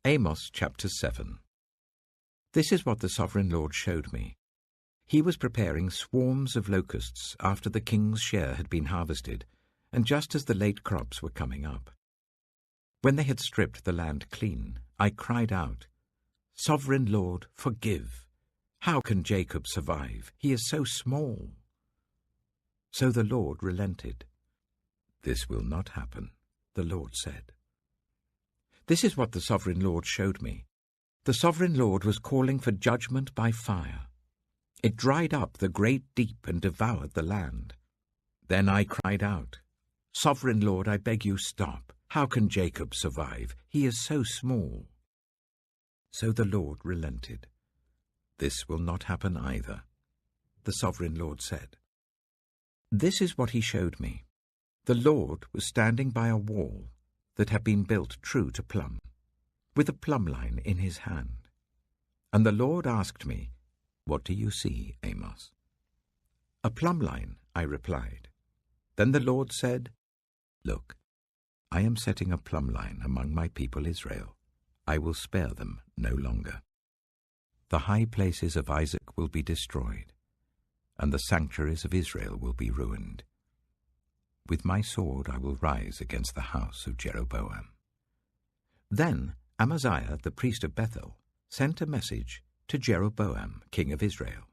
Amos chapter 7. This is what the sovereign Lord showed me. He was preparing swarms of locusts after the king's share had been harvested, and just as the late crops were coming up. When they had stripped the land clean, I cried out, "Sovereign Lord, forgive! How can Jacob survive? He is so small." So the Lord relented. "This will not happen," the Lord said. This is what the sovereign Lord showed me. The sovereign Lord was calling for judgment by fire. It dried up the great deep and devoured the land. Then I cried out, "Sovereign Lord, I beg you, stop. How can Jacob survive? He is so small." So the Lord relented. "This will not happen either," the sovereign Lord said. This is what he showed me. The Lord was standing by a wall that had been built true to plumb, with a plumb line in his hand. And the Lord asked me, "What do you see, Amos?" "A plumb line," I replied. Then the Lord said, "Look, I am setting a plumb line among my people Israel. I will spare them no longer. The high places of Isaac will be destroyed, and the sanctuaries of Israel will be ruined. With my sword I will rise against the house of Jeroboam." Then Amaziah, the priest of Bethel, sent a message to Jeroboam, king of Israel.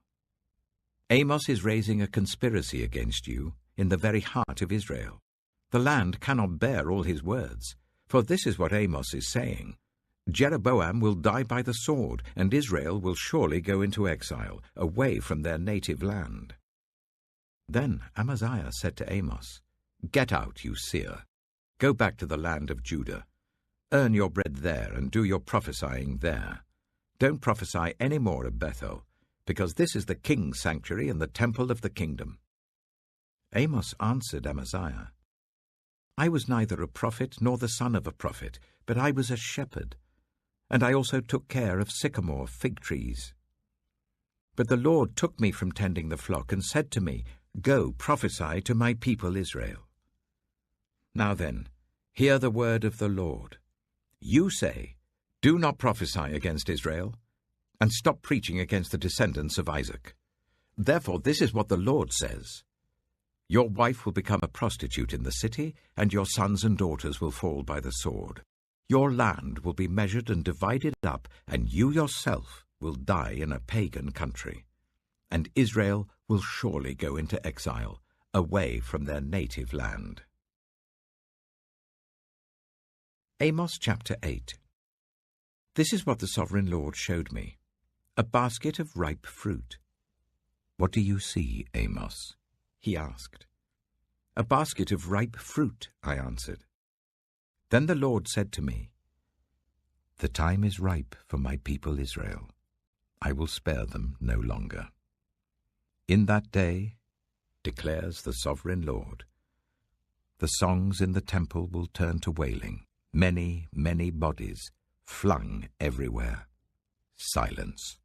"Amos is raising a conspiracy against you in the very heart of Israel. The land cannot bear all his words, for this is what Amos is saying. Jeroboam will die by the sword, and Israel will surely go into exile, away from their native land." Then Amaziah said to Amos, "Get out, you seer. Go back to the land of Judah. Earn your bread there and do your prophesying there. Don't prophesy any more of Bethel, because this is the king's sanctuary and the temple of the kingdom." Amos answered Amaziah, "I was neither a prophet nor the son of a prophet, but I was a shepherd, and I also took care of sycamore fig trees. But the Lord took me from tending the flock and said to me, 'Go, prophesy to my people Israel.' Now then, hear the word of the Lord. You say, 'Do not prophesy against Israel,' and stop preaching against the descendants of Isaac. Therefore this is what the Lord says. Your wife will become a prostitute in the city, and your sons and daughters will fall by the sword. Your land will be measured and divided up, and you yourself will die in a pagan country. And Israel will surely go into exile, away from their native land." Amos chapter 8. This is what the sovereign Lord showed me. A basket of ripe fruit. "What do you see, Amos?" he asked. "A basket of ripe fruit," I answered. Then the Lord said to me, "The time is ripe for my people Israel. I will spare them no longer. In that day, declares the sovereign Lord, the songs in the temple will turn to wailing, many, many bodies flung everywhere. Silence.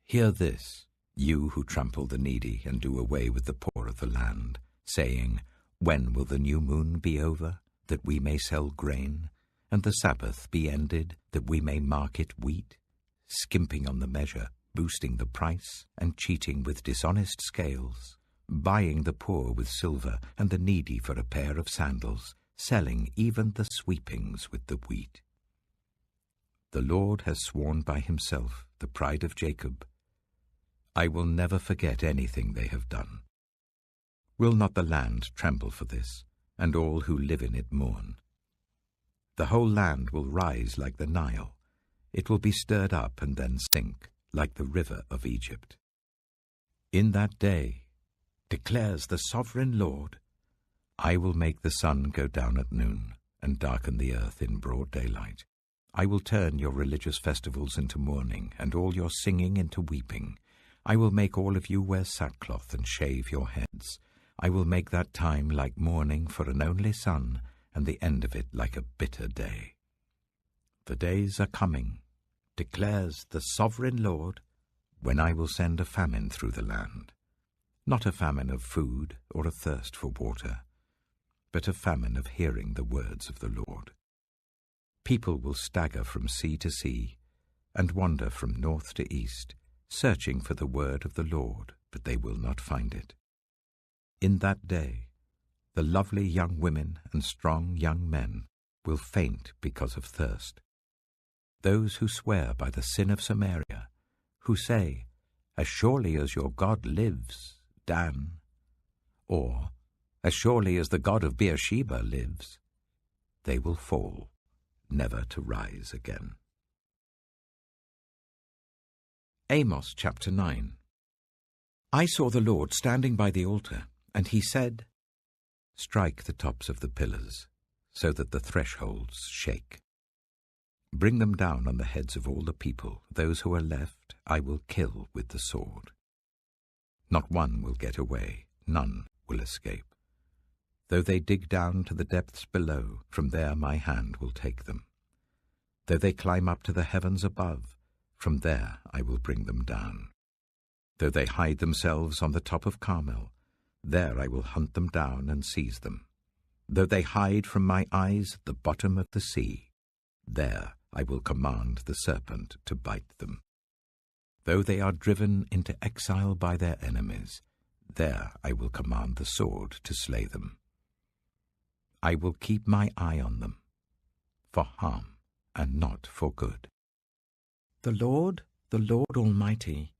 Hear this, you who trample the needy and do away with the poor of the land, saying, 'When will the new moon be over, that we may sell grain, and the Sabbath be ended, that we may market wheat?' Skimping on the measure, boosting the price, and cheating with dishonest scales, buying the poor with silver and the needy for a pair of sandals, selling even the sweepings with the wheat. The Lord has sworn by himself, the pride of Jacob, I will never forget anything they have done. Will not the land tremble for this, and all who live in it mourn? The whole land will rise like the Nile. It will be stirred up and then sink, like the river of Egypt. In that day, declares the sovereign Lord, I will make the sun go down at noon, and darken the earth in broad daylight. I will turn your religious festivals into mourning, and all your singing into weeping. I will make all of you wear sackcloth and shave your heads. I will make that time like mourning for an only son, and the end of it like a bitter day. The days are coming, declares the sovereign Lord, when I will send a famine through the land, not a famine of food or a thirst for water, but a famine of hearing the words of the Lord. People will stagger from sea to sea and wander from north to east, searching for the word of the Lord, but they will not find it. In that day, the lovely young women and strong young men will faint because of thirst. Those who swear by the sin of Samaria, who say, "As surely as your God lives, Dan," or "As surely as the God of Beersheba lives," they will fall, never to rise again. Amos chapter 9. I saw the Lord standing by the altar, and he said, "Strike the tops of the pillars, so that the thresholds shake. Bring them down on the heads of all the people. Those who are left I will kill with the sword. Not one will get away, none will escape. Though they dig down to the depths below, from there my hand will take them. Though they climb up to the heavens above, from there I will bring them down. Though they hide themselves on the top of Carmel, there I will hunt them down and seize them. Though they hide from my eyes at the bottom of the sea, there I will command the serpent to bite them. Though they are driven into exile by their enemies, there I will command the sword to slay them. I will keep my eye on them, for harm and not for good. The Lord Almighty,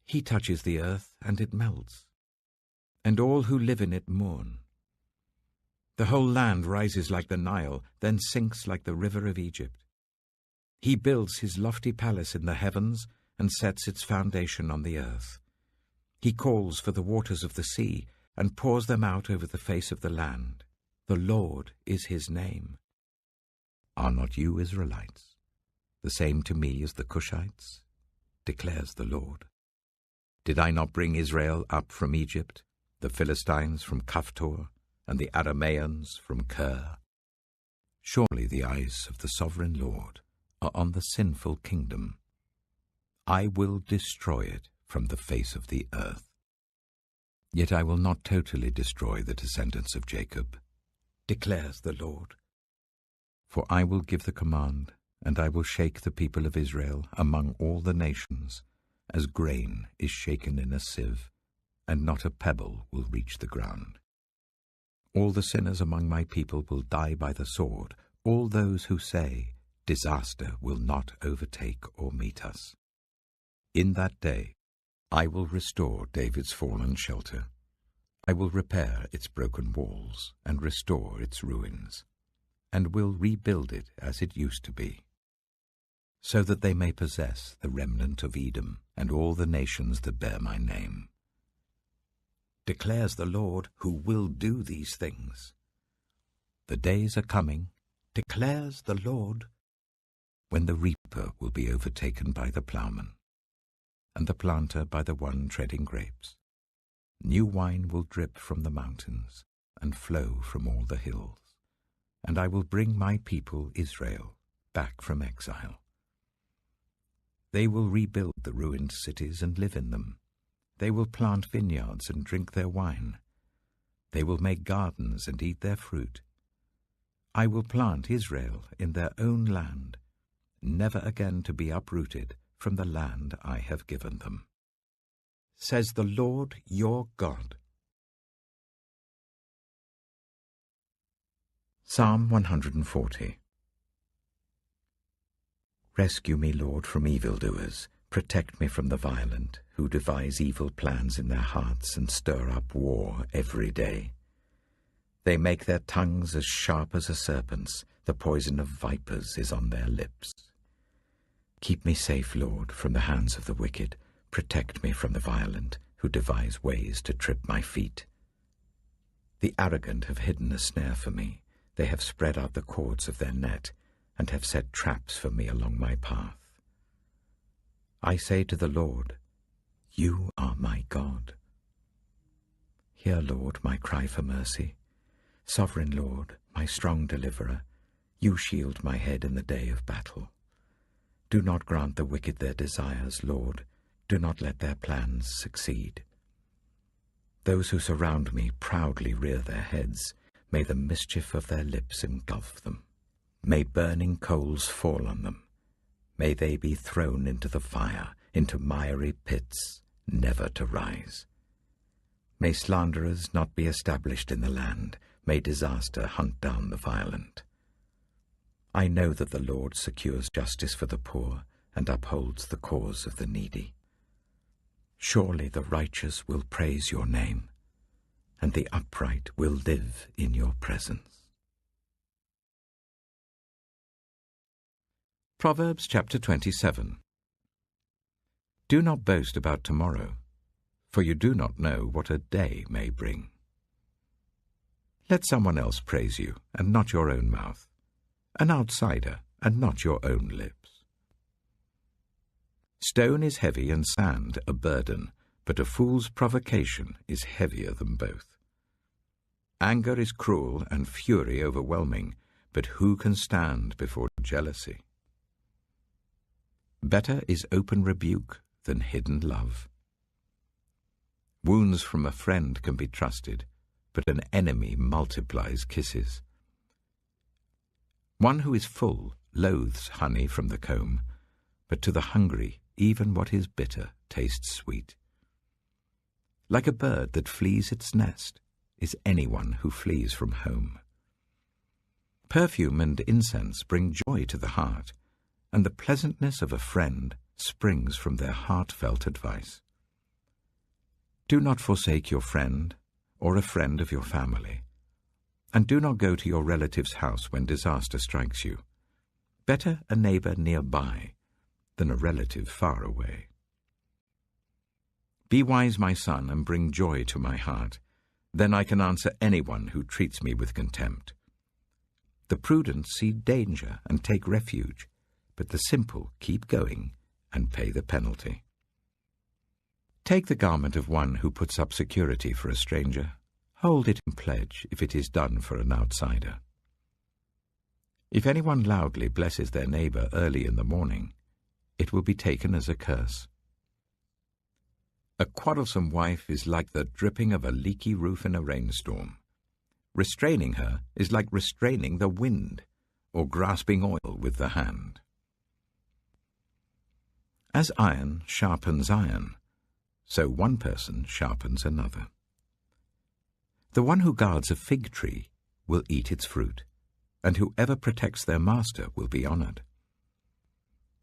he touches the earth and it melts, and all who live in it mourn. The whole land rises like the Nile, then sinks like the river of Egypt. He builds his lofty palace in the heavens and sets its foundation on the earth. He calls for the waters of the sea and pours them out over the face of the land. The Lord is his name. Are not you Israelites the same to me as the Cushites? Declares the Lord. Did I not bring Israel up from Egypt, the Philistines from Caphtor, and the Arameans from Kir? Surely the eyes of the sovereign Lord are on the sinful kingdom. I will destroy it from the face of the earth. Yet I will not totally destroy the descendants of Jacob, declares the Lord. For I will give the command, and I will shake the people of Israel among all the nations, as grain is shaken in a sieve, and not a pebble will reach the ground. All the sinners among my people will die by the sword, all those who say, "Disaster will not overtake or meet us." In that day I will restore David's fallen shelter. I will repair its broken walls and restore its ruins, and will rebuild it as it used to be, so that they may possess the remnant of Edom and all the nations that bear my name. Declares the Lord, who will do these things. The days are coming, declares the Lord, when the reaper will be overtaken by the plowman, and the planter by the one treading grapes. New wine will drip from the mountains and flow from all the hills, and I will bring my people Israel back from exile. They will rebuild the ruined cities and live in them. They will plant vineyards and drink their wine. They will make gardens and eat their fruit. I will plant Israel in their own land, never again to be uprooted from the land I have given them, says the Lord your God. Psalm 140. Rescue me, Lord, from evildoers. Protect me from the violent, who devise evil plans in their hearts and stir up war every day. They make their tongues as sharp as a serpent's. The poison of vipers is on their lips. Keep me safe, Lord, from the hands of the wicked. Protect me from the violent, who devise ways to trip my feet. The arrogant have hidden a snare for me. They have spread out the cords of their net, and have set traps for me along my path. I say to the Lord, "You are my God." Hear, Lord, my cry for mercy. Sovereign Lord, my strong deliverer, you shield my head in the day of battle. Do not grant the wicked their desires, Lord. Do not let their plans succeed. Those who surround me proudly rear their heads. May the mischief of their lips engulf them. May burning coals fall on them. May they be thrown into the fire, into miry pits, never to rise. May slanderers not be established in the land. May disaster hunt down the violent. I know that the Lord secures justice for the poor and upholds the cause of the needy. Surely the righteous will praise your name, and the upright will live in your presence. Proverbs chapter 27. Do not boast about tomorrow, for you do not know what a day may bring. Let someone else praise you, and not your own mouth, an outsider, and not your own lips. Stone is heavy and sand a burden, but a fool's provocation is heavier than both. Anger is cruel and fury overwhelming, but who can stand before jealousy? Better is open rebuke than hidden love. Wounds from a friend can be trusted, but an enemy multiplies kisses. One who is full loathes honey from the comb, but to the hungry even what is bitter tastes sweet. Like a bird that flees its nest is anyone who flees from home. Perfume and incense bring joy to the heart, and the pleasantness of a friend springs from their heartfelt advice. Do not forsake your friend or a friend of your family, and do not go to your relative's house when disaster strikes you. Better a neighbor nearby than a relative far away. Be wise, my son, and bring joy to my heart. Then I can answer anyone who treats me with contempt. The prudent see danger and take refuge, but the simple keep going and pay the penalty. Take the garment of one who puts up security for a stranger. Hold it in pledge if it is done for an outsider. If anyone loudly blesses their neighbor early in the morning, it will be taken as a curse. A quarrelsome wife is like the dripping of a leaky roof in a rainstorm. Restraining her is like restraining the wind, or grasping oil with the hand. As iron sharpens iron, so one person sharpens another. The one who guards a fig tree will eat its fruit, and whoever protects their master will be honored.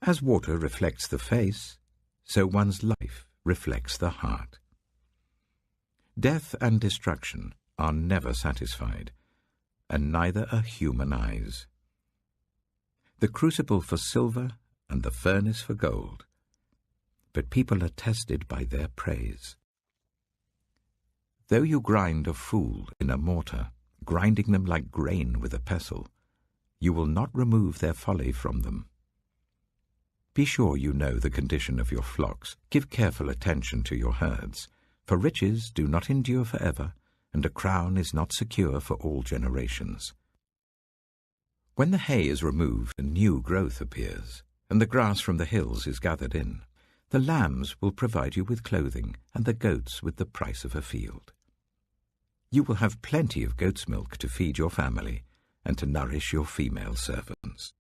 As water reflects the face, so one's life reflects the heart. Death and destruction are never satisfied, and neither are human eyes. The crucible for silver and the furnace for gold, but people are tested by their praise. Though you grind a fool in a mortar, grinding them like grain with a pestle, you will not remove their folly from them. Be sure you know the condition of your flocks. Give careful attention to your herds, for riches do not endure forever, and a crown is not secure for all generations. When the hay is removed, a new growth appears, and the grass from the hills is gathered in. The lambs will provide you with clothing, and the goats with the price of a field. You will have plenty of goat's milk to feed your family and to nourish your female servants.